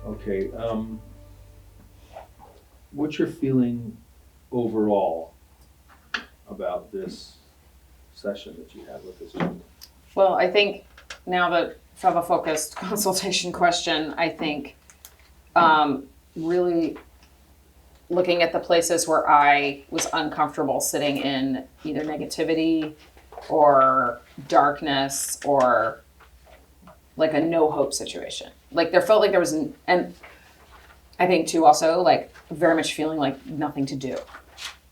Okay, what's your feeling overall about this session that you had with this gentleman? Well, I think now that from a focused consultation question, I think really looking at the places where I was uncomfortable sitting in either negativity or darkness or like a no hope situation. Like there felt like there was and I think too also like very much feeling like nothing to do.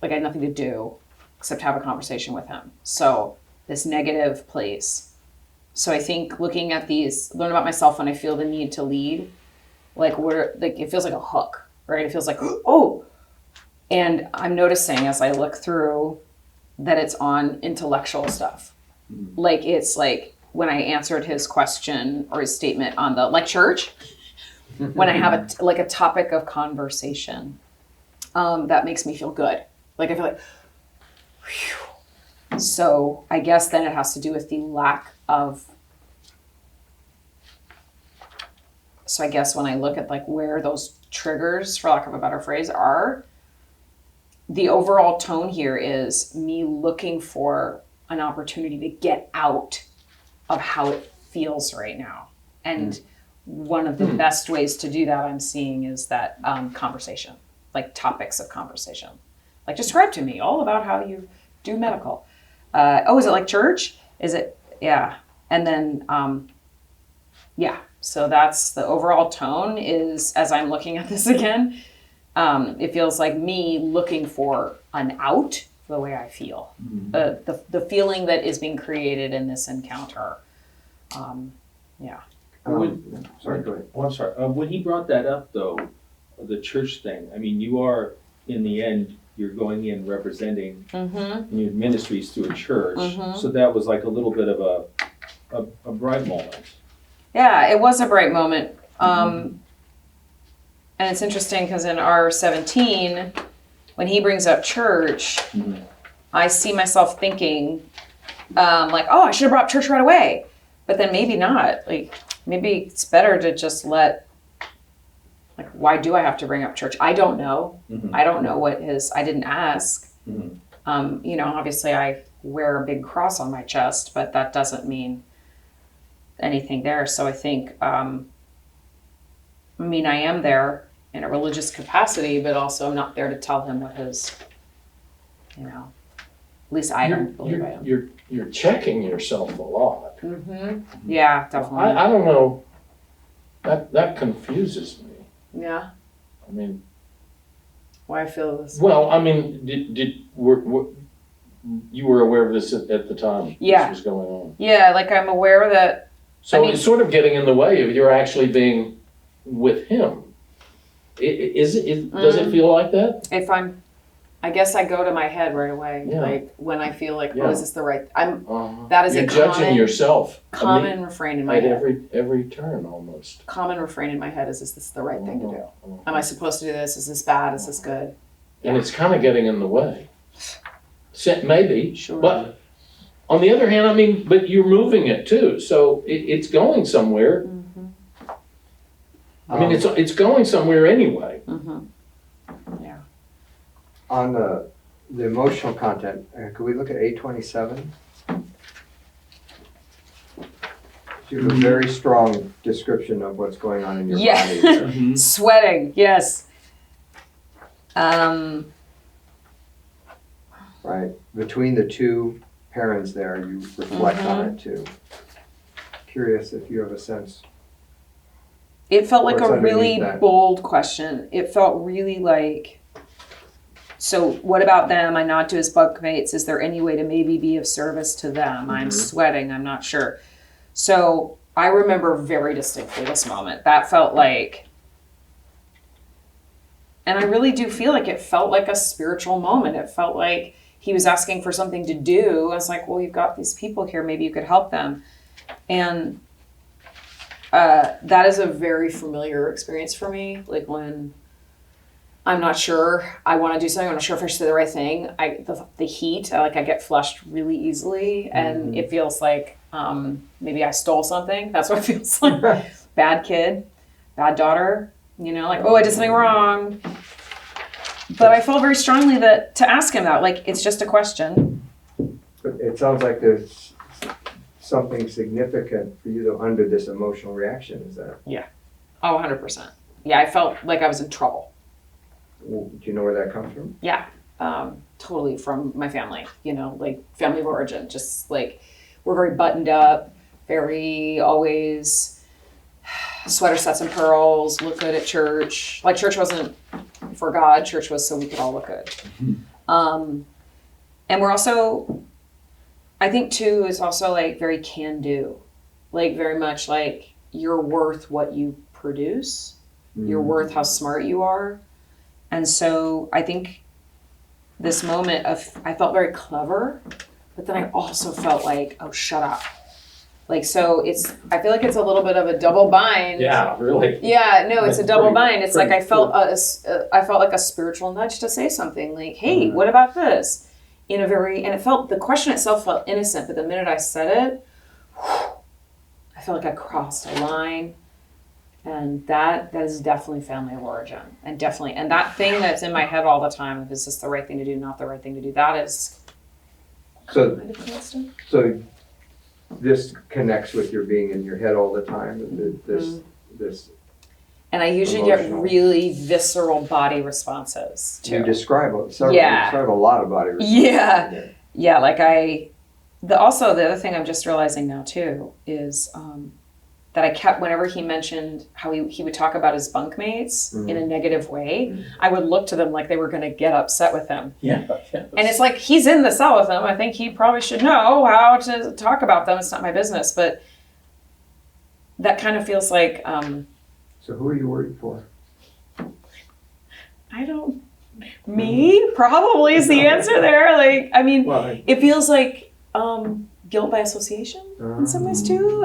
Like I had nothing to do except have a conversation with him. So this negative place. So I think looking at these, learn about myself when I feel the need to lead, like it feels like a hook, right? It feels like, oh, and I'm noticing as I look through that it's on intellectual stuff. Mm-hmm. Like it's like when I answered his question or his statement on the, like church, when I have a topic of conversation, that makes me feel good. Like I feel like, whew. So I guess then it has to do with the lack of, so I guess when I look at like where those triggers, for lack of a better phrase, are, the overall tone here is me looking for an opportunity to get out of how it feels right now. And one of the best ways to do that I'm seeing is that conversation, like topics of conversation. Like describe to me all about how you do medical. Is it like church? Is it, yeah. And then, yeah. So that's the overall tone is, as I'm looking at this again, it feels like me looking for an out the way I feel. Mm-hmm. The feeling that is being created in this encounter. Yeah. Sorry, go ahead. Oh, I'm sorry. When he brought that up, though, the church thing, I mean, you are, in the end, you're going in representing your ministries to a church. Mm-hmm. So that was like a little bit of a bright moment. Yeah, it was a bright moment. And it's interesting because in R17, when he brings up church, I see myself thinking, like, oh, I should have brought up church right away. But then maybe not. Like, maybe it's better to just let, like, why do I have to bring up church? I don't know. Mm-hmm. I don't know I didn't ask. Mm-hmm. Obviously I wear a big cross on my chest, but that doesn't mean anything there. So I think, I am there in a religious capacity, but also I'm not there to tell him what his, at least I don't believe I am. You're checking yourself a lot. Mm-hmm. Yeah, definitely. I don't know. That confuses me. Yeah. I mean, why I feel this. Well, I mean, you were aware of this at the time this was going on? Yeah, like I'm aware that. So it's sort of getting in the way of you're actually being with him. Does it feel like that? I guess I go to my head right away. Yeah. Like when I feel like, is this the right? That is you're judging yourself. Common refrain in my head. At every turn, almost. Common refrain in my head is this the right thing to do? Am I supposed to do this? Is this bad? Is this good? And it's kind of getting in the way. Maybe. Sure. But on the other hand, but you're moving it too, so it's going somewhere. Mm-hmm. It's going somewhere anyway. Mm-hmm. Yeah. On the emotional content, could we look at 827? You have a very strong description of what's going on in your body. Mm-hmm. Sweating, yes. Right. Between the two parents there, you reflect on it too. Curious if you have a sense. It felt like a really bold question. It felt really like, so what about them? I nod to his bunkmates. Is there any way to maybe be of service to them? Mm-hmm. I'm sweating. I'm not sure. So I remember very distinctly this moment. That felt like, and I really do feel like it felt like a spiritual moment. It felt like he was asking for something to do. I was like, well, you've got these people here. Maybe you could help them. And that is a very familiar experience for me. Like when I'm not sure I want to do something, I'm not sure if I should say the right thing. The heat, I get flushed really easily, and it feels like maybe I stole something. That's what it feels like. Bad kid, bad daughter. You know, like, oh, I did something wrong. But I felt very strongly that to ask him that, like, it's just a question. But it sounds like there's something significant for you though under this emotional reaction, is that? Oh, 100%. Yeah, I felt like I was in trouble. Do you know where that comes from? Yeah, totally from my family, you know, like family of origin. Just like, we're very buttoned up, very always sweater sets and pearls, look good at church. Like, church wasn't for God, church was so we could all look good. And we're also, I think too, is also like very can do. Like, very much like, you're worth what you produce. You're worth how smart you are. And so I think this moment of, I felt very clever, but then I also felt like, oh, shut up. Like, so I feel like it's a little bit of a double bind. Yeah, really. Yeah, no, it's a double bind. It's like, I felt pretty I felt like a spiritual nudge to say something like, hey, what about this? And it felt, the question itself felt innocent, but the minute I said it, I felt like I crossed a line. And that is definitely family of origin. And that thing that's in my head all the time, of is this the right thing to do, not the right thing to do, that is So, kind of constant. so this connects with your being in your head all the time, this, And I usually get Emotional. really visceral body responses too. you describe a lot of body responses. Yeah. Yeah, like the other thing I'm just realizing now too is that I kept, whenever he mentioned how he would talk about his bunkmates in a negative way, I would look to them like they were going to get upset with him. Yeah. And it's like, he's in the cell with them. I think he probably should know how to talk about them. It's not my business. But that kind of feels like, So who are you worried for? me probably is the answer there. Like, I mean, Well, it feels like guilt by association in some ways too.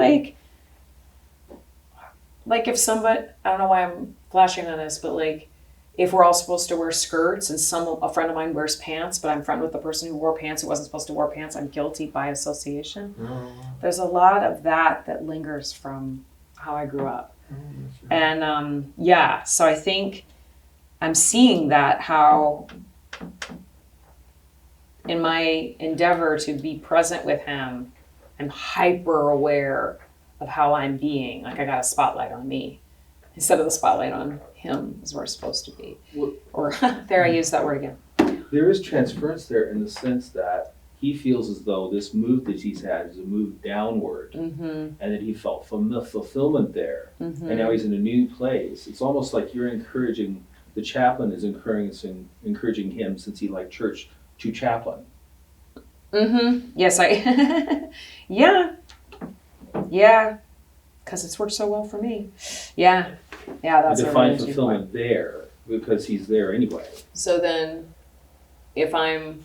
Like if somebody, I don't know why I'm flashing on this, but like, if we're all supposed to wear skirts and a friend of mine wears pants, but I'm friend with the person who wore pants who wasn't supposed to wear pants, I'm guilty by association. There's a lot of that lingers from how I grew up. And so I think I'm seeing that, how in my endeavor to be present with him, I'm hyper aware of how I'm being. Like, I got a spotlight on me instead of the spotlight on him, is where it's supposed to be. Or there, I used that word again. There is transference there in the sense that he feels as though this move that he's had is a move downward, and that he felt fulfillment there. And now he's in a new place. It's almost like you're encouraging, the chaplain is encouraging him, since he liked church, to chaplain. Yes, yeah, because it's worked so well for me. Yeah, that's To a find really interesting point. fulfillment there, because he's there anyway. So then, if I'm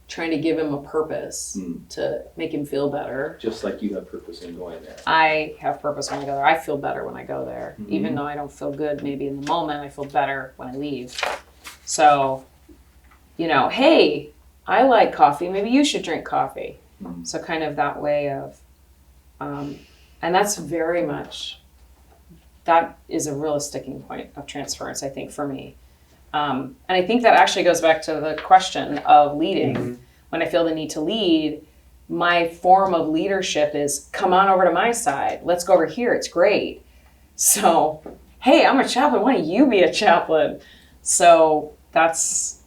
trying to give him a purpose to make him feel better, Just like you have purpose in going there. I have purpose when I go there. I feel better when I go there. Even though I don't feel good maybe in the moment, I feel better when I leave. So, hey, I like coffee, maybe you should drink coffee. So kind of that way of, and that's very much, that is a real sticking point of transference, I think, for me. And I think that actually goes back to the question of leading. When I feel the need to lead, my form of leadership is, come on over to my side. Let's go over here. It's great. So, hey, I'm a chaplain. Why don't you be a chaplain? So that's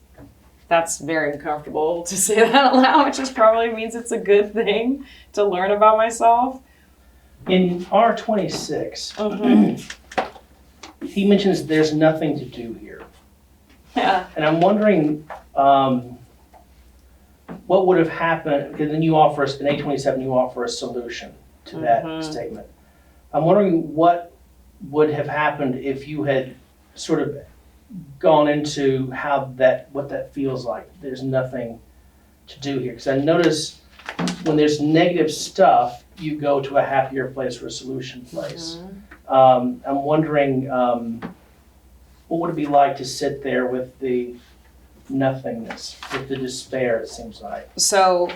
very uncomfortable to say that out loud, which just probably means it's a good thing to learn about myself. In R26, he mentions there's nothing to do here. Yeah. And I'm wondering what would have happened, because then you offer us, in A27, you offer a solution to that statement. I'm wondering what would have happened if you had sort of gone into what that feels like. There's nothing to do here. Because I notice when there's negative stuff, you go to a happier place or a solution place. I'm wondering, what would it be like to sit there with the nothingness, with the despair, it seems like? So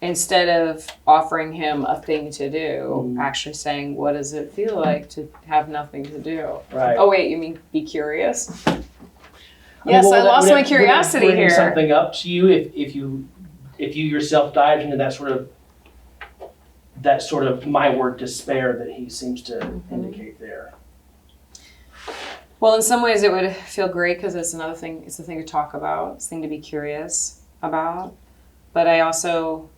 instead of offering him a thing to do, actually saying, what does it feel like to have nothing to do? Right. Oh, wait, you mean be curious? I mean, Yes, well, I lost would my it curiosity bring here. something up to you if you yourself dived into that sort of my word despair that he seems to indicate there? Well, in some ways it would feel great because it's another thing, it's a thing to talk about, it's a thing to be curious about. But I also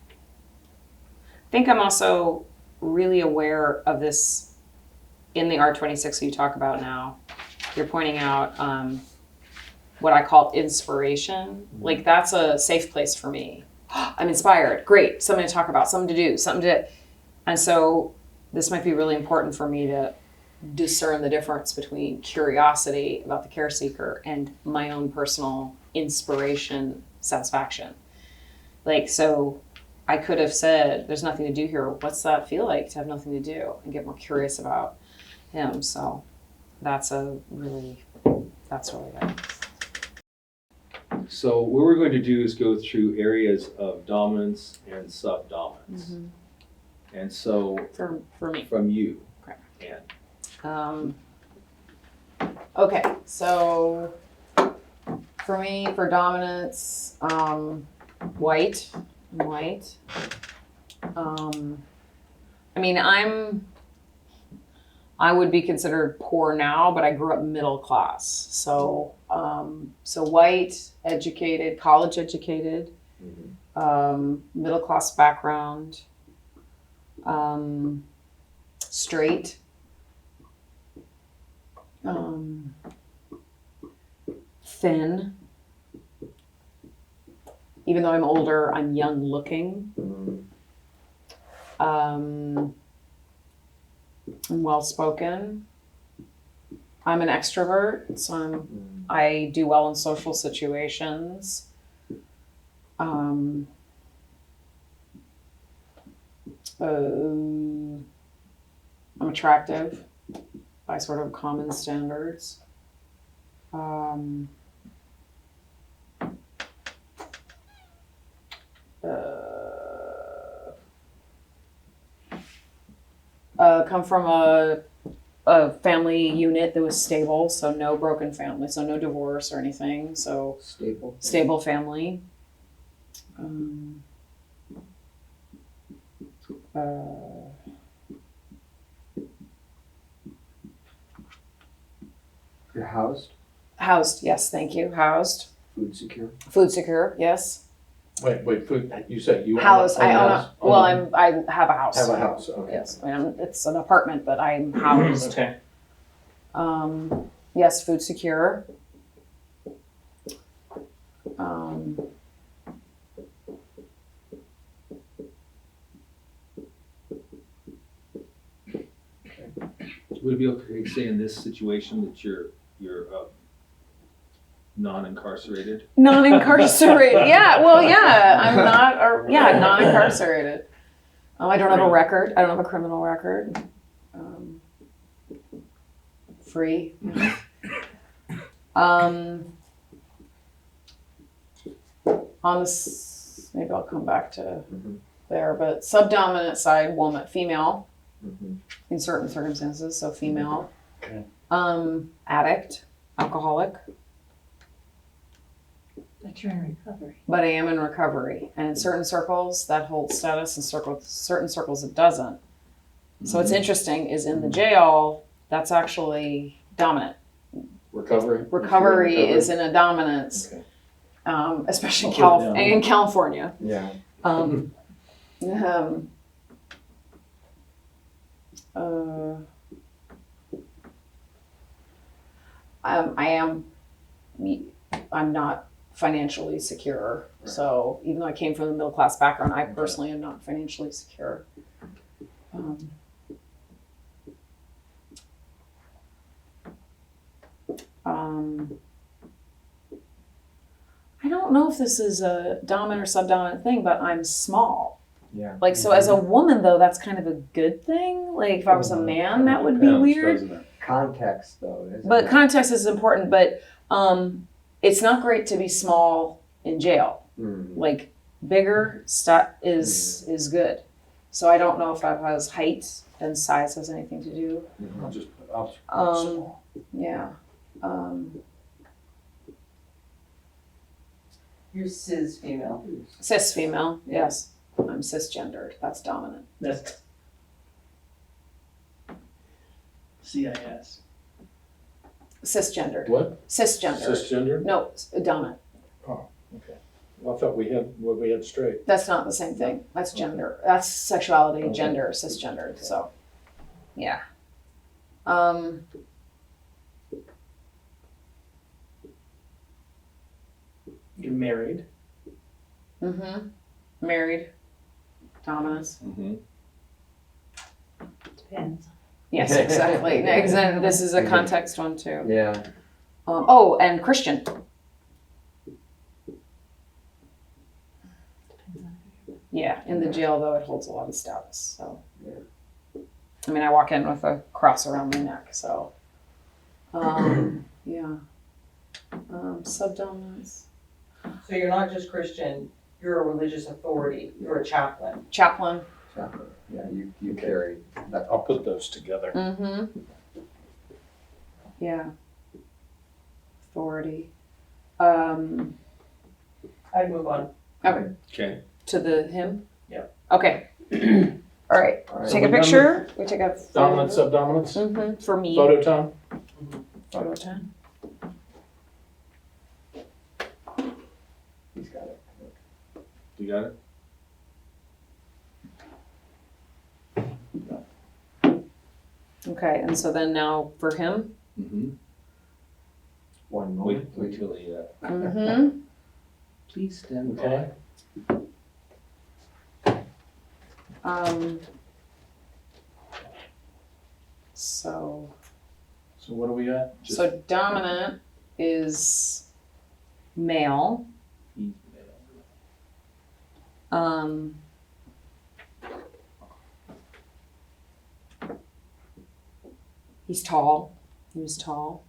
think I'm also really aware of this in the R26 you talk about now. You're pointing out what I call inspiration. Like that's a safe place for me. I'm inspired. Great. Something to talk about, something to do, something to... And so this might be really important for me to discern the difference between curiosity about the care seeker and my own personal inspiration, satisfaction. Like, so I could have said, there's nothing to do here. What's that feel like to have nothing to do? And get more curious about him. So that's really good. So what we're going to do is go through areas of dominance and subdominance. Mm-hmm. And so For me. from you, Okay. Ann. Okay, so for me, for dominance, white. I mean, I would be considered poor now, but I grew up middle class. So, so white, educated, college educated, middle class background, straight. Thin. Even though I'm older, I'm young looking. I'm well spoken. I'm an extrovert, so I do well in social situations. I'm attractive by sort of common standards. Come from a family unit that was stable, so no broken family, so no divorce or anything, so stable family. You're housed, Housed, yes, thank you. Housed. food secure. Food secure, yes. Wait, food, you said you Housed, own I a own house? a, well, I have a house. Have a house, okay. Yes, I mean, it's an apartment, but I'm housed. Okay. Yes, food secure. Would it be okay to say in this situation that you're non-incarcerated? Non-incarcerated, yeah, well, yeah, I'm not, or, yeah, non-incarcerated. I don't have a record, I don't have a criminal record. Free. On this, maybe I'll come back to there, but subdominant side, woman, female, in certain circumstances, so female. Okay. Addict, alcoholic. But you're in recovery. But I am in recovery, and in certain circles that holds status, in certain circles it doesn't. So what's interesting is in the jail, that's actually dominant. Recovery? Recovery is in a dominance, Okay. especially I'll put it down. in California. Yeah. I'm not financially secure. So even though I came from the middle class background, I personally am not financially secure. I don't know if this is a dominant or subdominant thing, but I'm small. Yeah. Like, so as a woman, though, that's kind of a good thing. Like, if I was a man, that would be weird. Context, though. Isn't But it? context is important. But it's not great to be small in jail. Mm. Like, bigger is good. So I don't know if that has height and size has anything to do. Yeah. You're cis female. Cis female, yes. I'm cisgendered. That's dominant. That's CIS. Cisgendered. What? Cisgendered. Cisgender? No, dominant. Okay. Well, I thought we had straight. That's not the same thing. That's gender. That's sexuality, Okay. gender, cisgendered. So, yeah. You're married. Married. Dominance. Mm-hmm. Depends. Yes, exactly. Exactly. This is a context one too. Yeah. Oh, and Christian. Yeah, in the jail though, it holds a lot of status. So, I mean, I walk in with a cross around my neck. So, yeah. Subdominance. So you're not just Christian, you're a religious authority, you're a chaplain. Chaplain. Yeah, you carry that. I'll put those together. Mm-hmm. Yeah. Authority. I'd move on. Okay. Okay. To the him? Yeah. Okay. All right. All right. Take a picture. We take a Dominant, subdominance, Mm-hmm. For me. photo time. Photo time. He's got it. You got it? Okay, and so then now for him. Mm-hmm. One Wait moment. till he, Mm-hmm. please stand by. Okay. So So what do we got? so dominant is male. He's Um, he's tall. He was tall.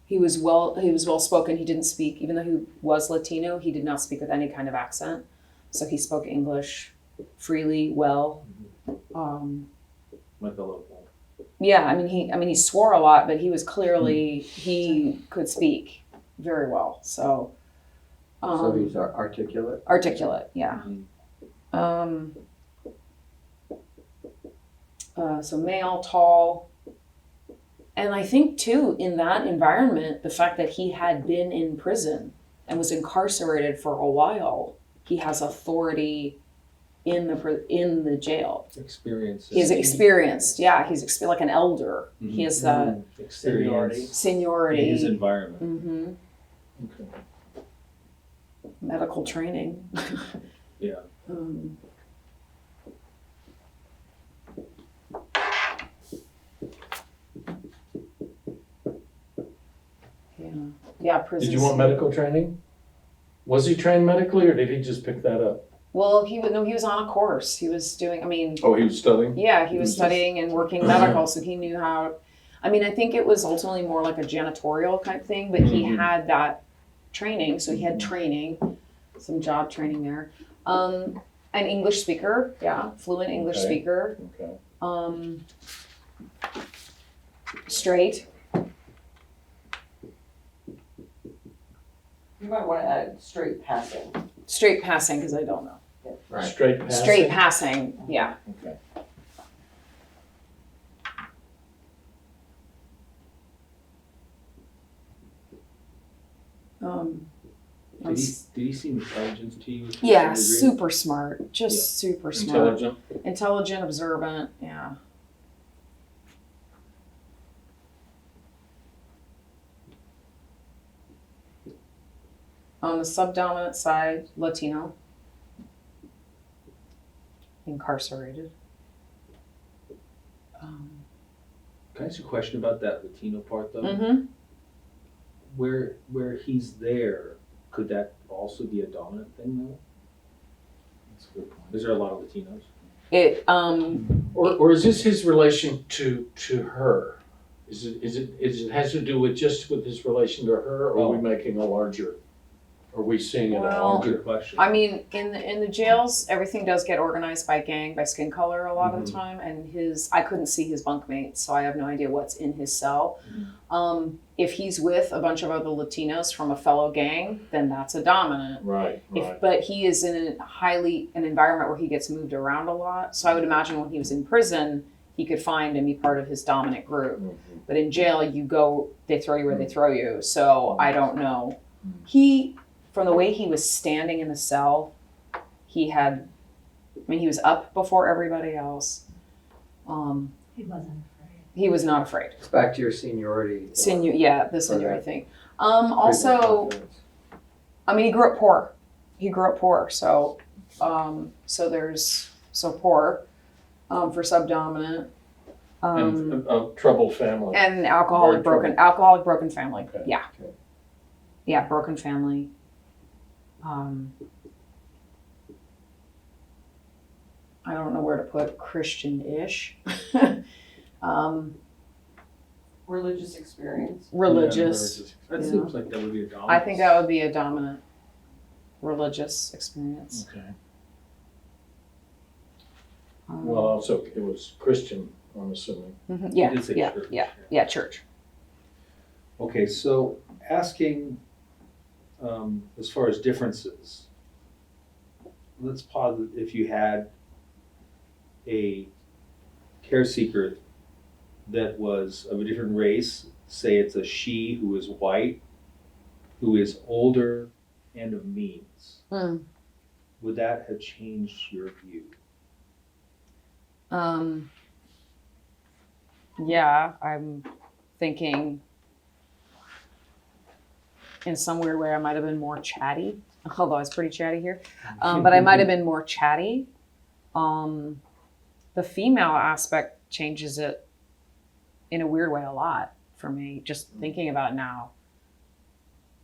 He was well spoken. He didn't speak, even though he was Latino, he did not speak with any kind of accent. So he spoke English freely, well. like a local. Yeah, I mean he swore a lot, but he was clearly he could speak very well. So So he's articulate. articulate, yeah. Mhm. So male, tall. And I think too, in that environment, the fact that he had been in prison and was incarcerated for a while, he has authority in the jail. Experiences. He's experienced, yeah. He's like an elder. He has that Experience seniority. in his environment. Mm-hmm. Okay. Medical training. Yeah. Yeah, prison. Did you want medical training? Was he trained medically, or did he just pick that up? Well, he was on a course. He was doing. I mean, Oh, he was studying? yeah, he was studying and working medical, so he knew how. I mean, I think it was ultimately more like a janitorial kind of thing, but he had that training, so he had training, some job training there. An English speaker, yeah, fluent English Okay. speaker. Okay. Straight. You might want to add straight passing. Straight passing, because I don't know. Right. Straight passing? Straight passing, yeah. Okay. Did he seem intelligent to you? to Yeah, some degree? super smart, just super smart. Intelligent? Intelligent, observant, yeah. On the subdominant side, Latino. Incarcerated. Can I ask you a question about that Latino part though? Mm-hmm. Where he's there, could that also be a dominant thing though? That's a good point. Is there a lot of Latinos? It Or is this his relation to her? Is it has to do with just with his relation to her, or are we making a larger, are we seeing it a Well, larger? Good question. I mean, in the jails, everything does get organized by gang, by skin color a lot of the time. And I couldn't see his bunkmate, so I have no idea what's in his cell. If he's with a bunch of other Latinos from a fellow gang, then that's a dominant. Right, right. But he is in an environment where he gets moved around a lot. So I would imagine when he was in prison, he could find and be part of his dominant group. But in jail, they throw you where they throw you. So I don't know. From the way he was standing in the cell, he was up before everybody else. He wasn't afraid. He was not afraid. It's back to your seniority. The seniority thing. Also, Confidence. I mean, he grew up poor. So, poor, for subdominant. And a troubled family. And alcoholic broken family. Okay. Yeah. Okay. Yeah, broken family. I don't know where to put Christian-ish. Religious experience. Religious. That Yeah. seems like that would be a dominant. I think that would be a dominant religious experience. Okay. Um, Well, also, it was Christian, I'm assuming. yeah, You did say yeah, church. yeah, church. Okay, so asking, as far as differences, let's posit if you had a care seeker that was of a different race, say it's a she who is white, who is older and of means, would that have changed your view? Yeah, I'm thinking in some weird way I might have been more chatty, although I was pretty chatty here. But I might have been more chatty. The female aspect changes it in a weird way a lot for me. Just thinking about it now,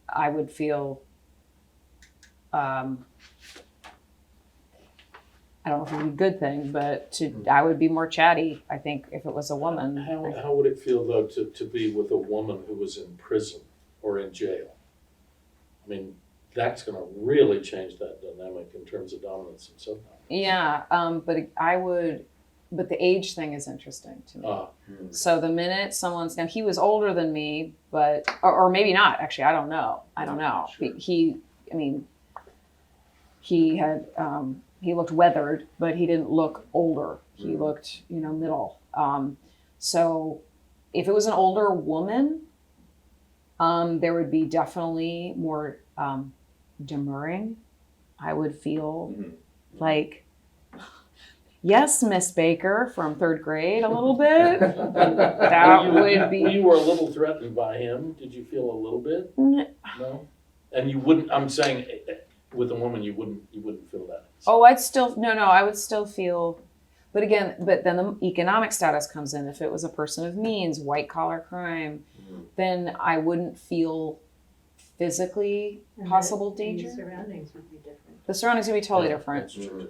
I would feel, I don't know if it would be a good thing, but I would be more chatty, I think, if it was a woman. How would it feel, though, to be with a woman who was in prison or in jail? I mean, that's going to really change that dynamic in terms of dominance and so on. Yeah, but the age thing is interesting to me. So the minute now he was older than me, but, or maybe not, actually, I don't know. Sure. He had, he looked weathered, but he didn't look older. He looked, middle. So if it was an older woman, there would be definitely more demurring. I would feel like, yes, Miss Baker from third grade, a little bit. That would be. You were a little threatened by him. Did you feel a little bit? No? And you wouldn't, I'm saying, with a woman, you wouldn't feel that. Oh, I would still feel, but then the economic status comes in. If it was a person of means, white collar crime, then I wouldn't feel physically possible danger. The surroundings would be different. The surroundings would be totally different. That's true.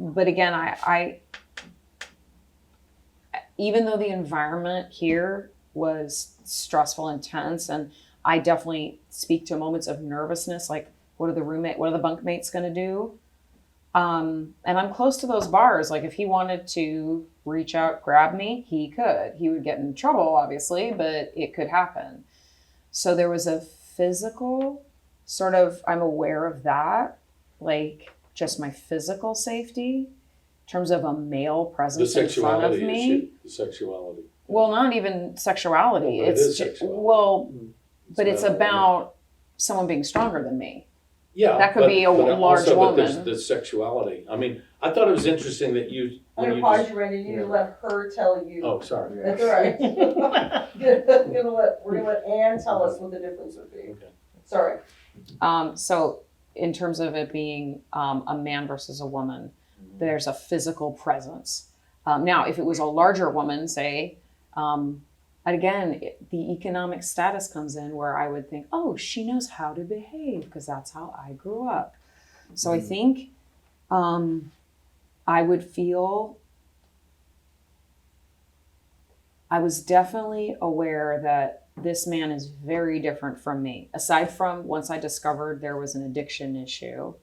But again, I even though the environment here was stressful, intense, and I definitely speak to moments of nervousness, like what are the bunkmates going to do? And I'm close to those bars. Like if he wanted to reach out, grab me, he could. He would get in trouble, obviously, but it could happen. So there was a physical sort of, I'm aware of that, like just my physical safety in terms of a male The presence in front of sexuality me. issue. The sexuality. Well, not even sexuality. Well, it it's is sexuality. well, but it's about- about someone being stronger than me. Yeah, That could be a large but there's woman. the sexuality. I mean, I thought it was interesting that you. I'm when gonna you pause just- you, Randy, you need to let her tell you. Oh, sorry. That's all right. We're gonna let Ann tell us what the difference would be. Okay. Sorry. So in terms of it being a man versus a woman, there's a physical presence. Now, if it was a larger woman, say, again, the economic status comes in where I would think, oh, she knows how to behave because that's how I grew up. So I think I would feel I was definitely aware that this man is very different from me. Aside from once I discovered there was an addiction issue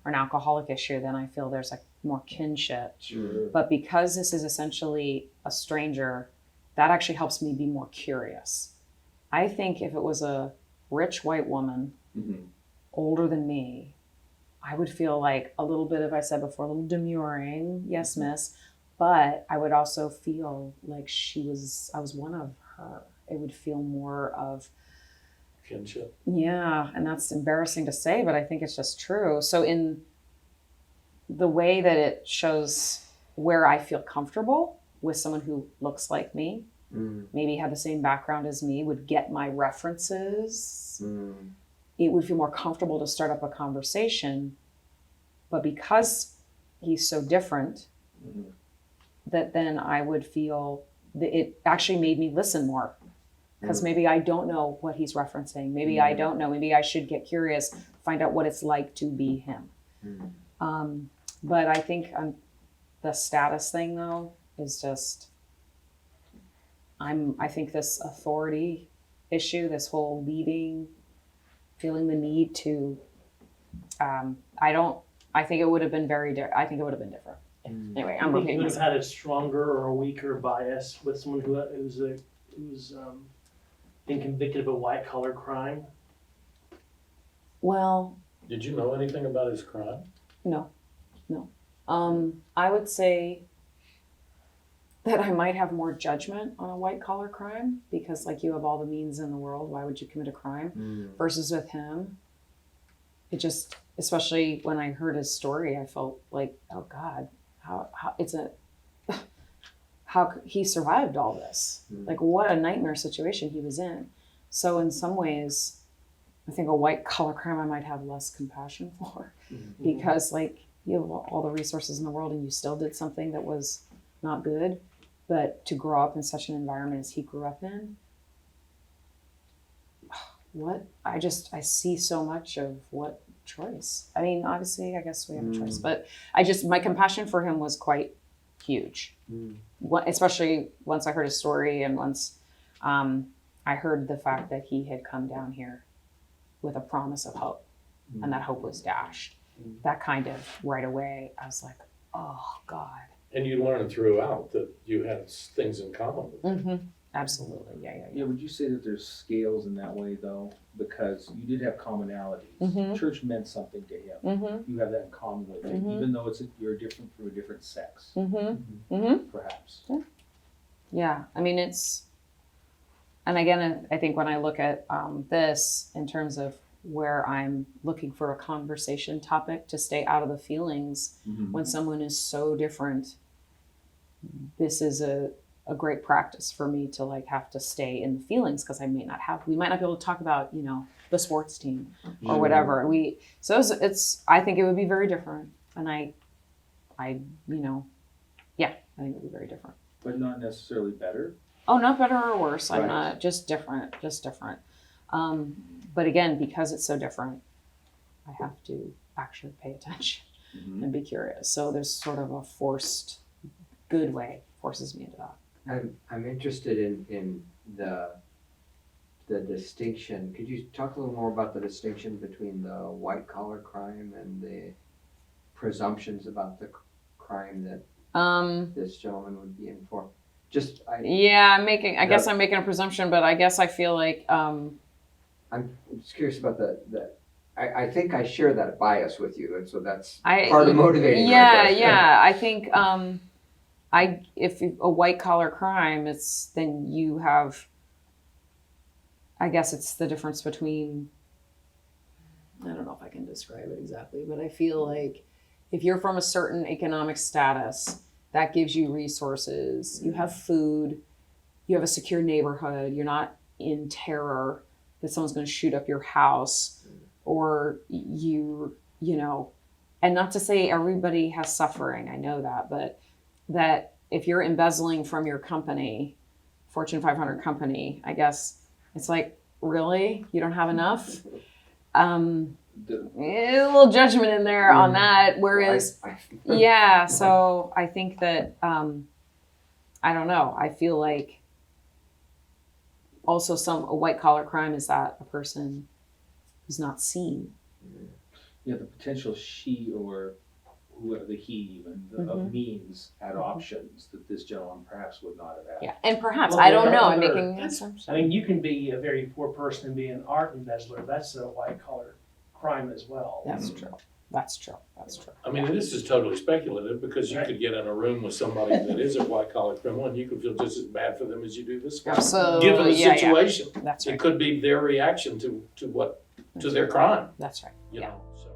or an alcoholic issue, then I feel there's like more kinship. Sure. But because this is essentially a stranger, that actually helps me be more curious. I think if it was a rich white woman, older than me, I would feel like a little bit, as I said before, a little demurring, yes, miss. But I would also feel like I was one of her. It would feel more of Kinship. yeah, and that's embarrassing to say, but I think it's just true. So in the way that it shows where I feel comfortable with someone who looks like me, maybe had the same background as me, would get my references, it would feel more comfortable to start up a conversation. But because he's so different, that then I would feel that it actually made me listen more. Because maybe I don't know what he's referencing. Maybe I don't know. Maybe I should get curious, find out what it's like to be him. But I think the status thing, though, is just, I think this authority issue, this whole leading, feeling the need to, I think it would have been I think it would have been different. Anyway, I'm I think you repeating would have myself. had a stronger or a weaker bias with someone who's been convicted of a white collar crime. Well, Did you know anything about his crime? no. I would say that I might have more judgment on a white collar crime because, like, you have all the means in the world. Why would you commit a crime? Versus with him, it just, especially when I heard his story, I felt like, oh God, how he survived all this? Like, what a nightmare situation he was in. So in some ways, I think a white collar crime I might have less compassion for because, like, you have all the resources in the world and you still did something that was not good. But to grow up in such an environment as he grew up in, I see so much of what choice. I mean, obviously, I guess we have a choice, but my compassion for him was quite huge. Especially once I heard his story and once I heard the fact that he had come down here with a promise of hope and that hope was dashed. That kind of right away, I was like, oh God. And you learned throughout that you had things in common with him. Absolutely. Yeah, would you say that there's scales in that way, though? Because you did have commonalities. Church meant something to him. You have that in common with him, even though you're different from a different sex, perhaps. Yeah, I mean, and again, I think when I look at this in terms of where I'm looking for a conversation topic to stay out of the feelings when someone is so different, this is a great practice for me to like have to stay in the feelings because we might not be able to talk about, the sports team or whatever. I think it would be very different. And I think it would be very different. But not necessarily better. Oh, not better or worse. I'm Right. not, just different. But again, because it's so different, I have to actually pay attention and be curious. So there's sort of a forced, good way, forces me into that. I'm interested in the distinction. Could you talk a little more about the distinction between the white collar crime and the presumptions about the crime that this gentleman would be in for? I guess I'm making a presumption, but I guess I feel like I'm just curious about I think I share that bias with you, and so that's part of motivating my question. I think if a white collar crime, then you have, I guess it's the difference between, I don't know if I can describe it exactly, but I feel like if you're from a certain economic status, that gives you resources, you have food, you have a secure neighborhood, you're not in terror that someone's going to shoot up your house, or and not to say everybody has suffering, I know that, but that if you're embezzling from your company, Fortune 500 company, I guess it's like, really? You don't have enough? A little judgment in there on that, whereas, so I think that, I don't know, I feel like also a white collar crime is that a person who's not seen. Yeah, the potential she or whoever the he even of means had options that this gentleman perhaps would not have had. Yeah, and perhaps Well, I don't there know. are I'm other- making an assumption. I mean, you can be a very poor person and be an art embezzler. That's a white collar crime as well. That's true. That's true. That's true. I mean, this is totally speculative because you could get in a room with somebody that is a white collar criminal and you could feel just as bad for them as you do this guy. Absolutely. Given the yeah, situation, That's it right. could be their reaction to their crime, That's right. you Yeah. know, so.